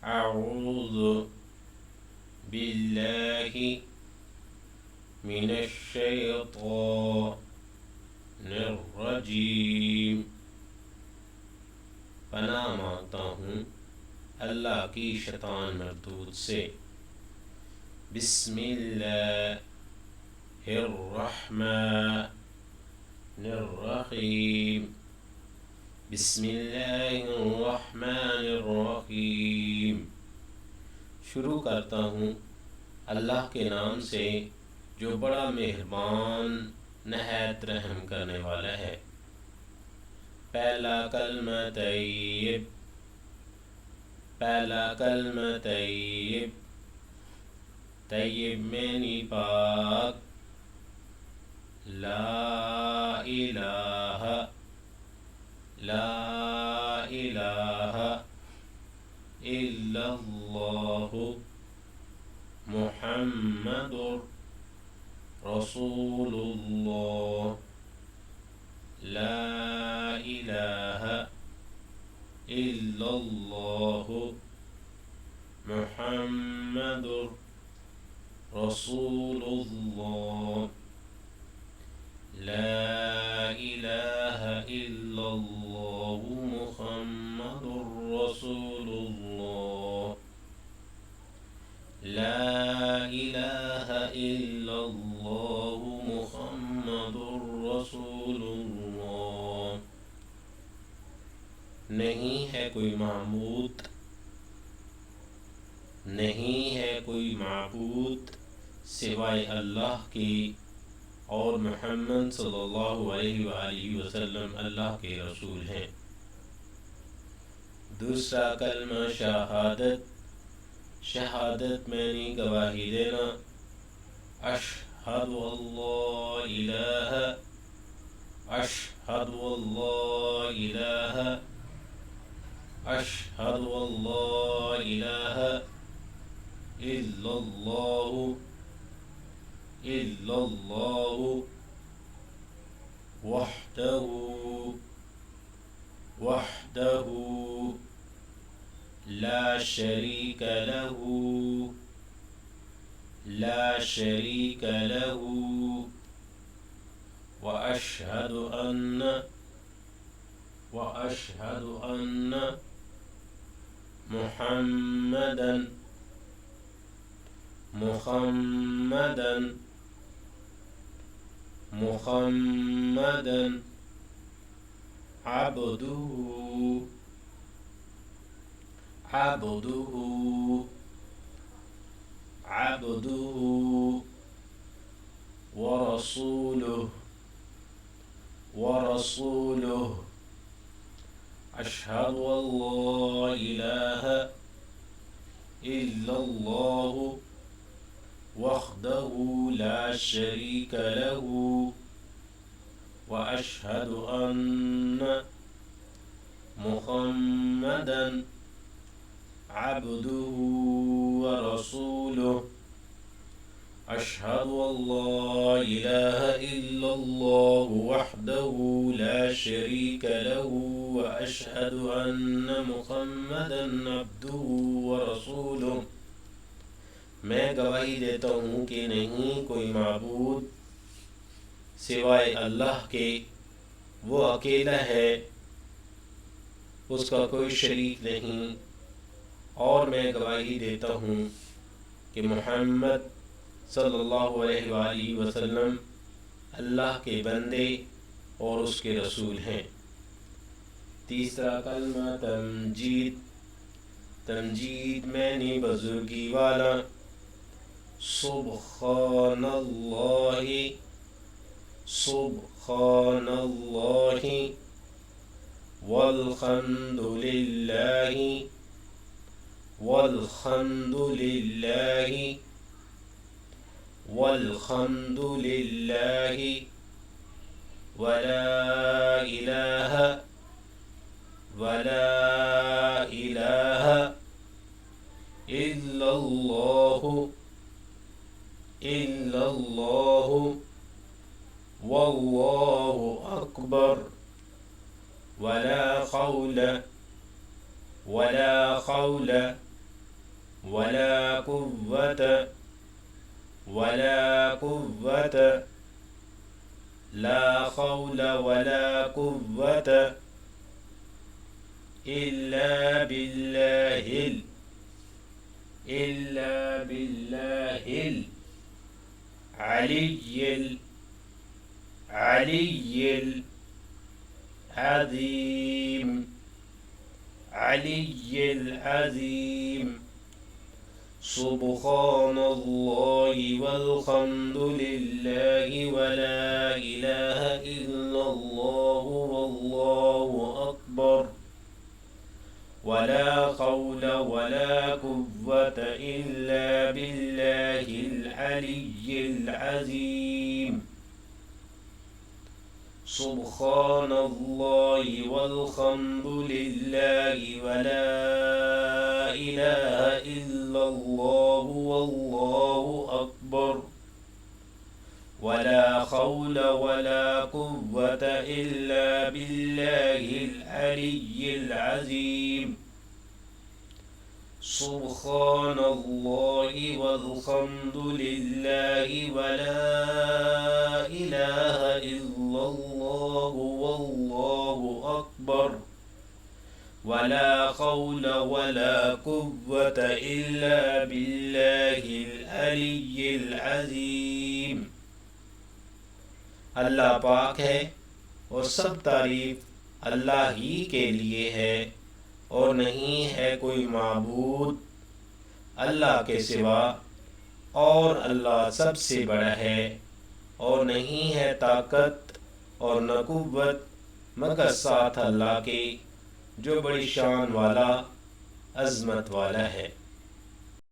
अऊज़ु बिल्लाहि मिनश्शैतानिर्रजीम। पनाह मांगता हूँ अल्लाह की शैतान मरदूद से। बिस्मिल्लाहिर्रहमानिर्रहीम। बिस्मिल्लाहिर्रहमानिर्रहीम। शुरू करता हूँ अल्लाह के नाम से जो बड़ा मेहरबान नहायत रहम करने वाला है। पहला कलमा तय्यब, पहला कलमा तय्यब, तय्यब मैनी पाक। ला इलाहा, ला इलाहा इल्लल्लाहु मुहम्मदुर रसूलुल्लाह। ला इलाहा इल्लल्लाहु मुहम्मदुर रसूलुल्लाह। ला इलाहा इल्लल्लाहु मुहम्मदुर रसूलुल्लाह। ला इलाहा इल्लल्लाहु मुहम्मदुर रसूलुल्लाह। नहीं है कोई माबूद, नहीं है कोई माबूद सिवाय अल्लाह की, और मुहम्मद सल्लल्लाहु अलैहि वसल्लम अल्लाह के रसूल हैं। दूसरा कलमा शहादत, शहादत मैंने गवाही देना। अशहदु अल्ला इलाहा, अशहदु अल्ला इलाहा, अशहदु अल्ला इलाहा इल्लल्लाहु, इल्लल्लाहु वहदहु, वहदहु ला शरीक लहू, ला शरीक लहू। व अशहदु अन्न मुहम्मदन, मुहम्मदन, मुहम्मदन अब्दुहु, अब्दुहु, अब्दुहु व रसूलुहु, व रसूलुहु। अशहदु अल्ला इलाहा इल्लल्लाहु वहदहु ला शरीक लहू। व अशहदु अन्न मुहम्मदन अब्दुहु व रसूलुहु। अशहदु अल्ला इलाहा इल्लल्लाहु वहदहु ला शरीक लहू। व अशहदु अन्न मुहम्मदन अब्दुहु व रसूलुहु। मैं गवाही देता हूँ कि नहीं कोई माबूद सिवाय अल्लाह के, वो अकेला है, उसका कोई शरीक नहीं। और मैं गवाही देता हूँ कि मोहम्मद सल्लल्लाहु अलैहि वसल्लम अल्लाह के बंदे और उसके रसूल हैं। तीसरा कलमा तमजीद, तमजीद मैंने बुजुर्गी वाला। सुब्हानल्लाहि, सुब्हानल्लाहि वल्हम्दुलिल्लाहि, वल्हम्दुलिल्लाहि, वल्हम्दुलिल्लाहि वला इलाहा, वला इलाहा इल्लल्लाहु, इल्लल्लाहु वल्लाहु अकबर। वला खौल, वला खौल वला कुव्वत वला कुव्वत ला खौल वला कुव्वत इल्ला बिल्लाहिल अलिय्यिल अलिय्यिल अज़ीम अलिय्यिल अज़ीम सुब्हानल्लाहि वल्हम्दुलिल्लाहि वला इलाहा इल्लल्लाहु वल्लाहु अकबर वला खौल वला कुव्वत इल्ला बिल्लाहिल अलिय्यिल अज़ीम सुब्हानल्लाहि वल्हम्दुलिल्लाहि वला इलाहा इल्लल्लाहु वल्लाहु अकबर वला खौल वला कुव्वत इल्ला बिल्लाहिल अलिय्यिल अज़ीम सुब्हानल्लाहि वल्हम्दुलिल्लाहि वला इलाहा इल्लल्लाहु वल्लाहु अकबर वला खौल वला कुव्वत इल्ला बिल्लाहिल अलिय्यिल अज़ीम। अल्लाह पाक है और सब तारीफ़ अल्लाह ही के लिए है और नहीं है कोई माबूद अल्लाह के सिवा, और अल्लाह सबसे बड़ा है और नहीं है ताकत और न कुव्वत मगर साथ अल्लाह के जो बड़ी शान वाला अज़मत वाला है।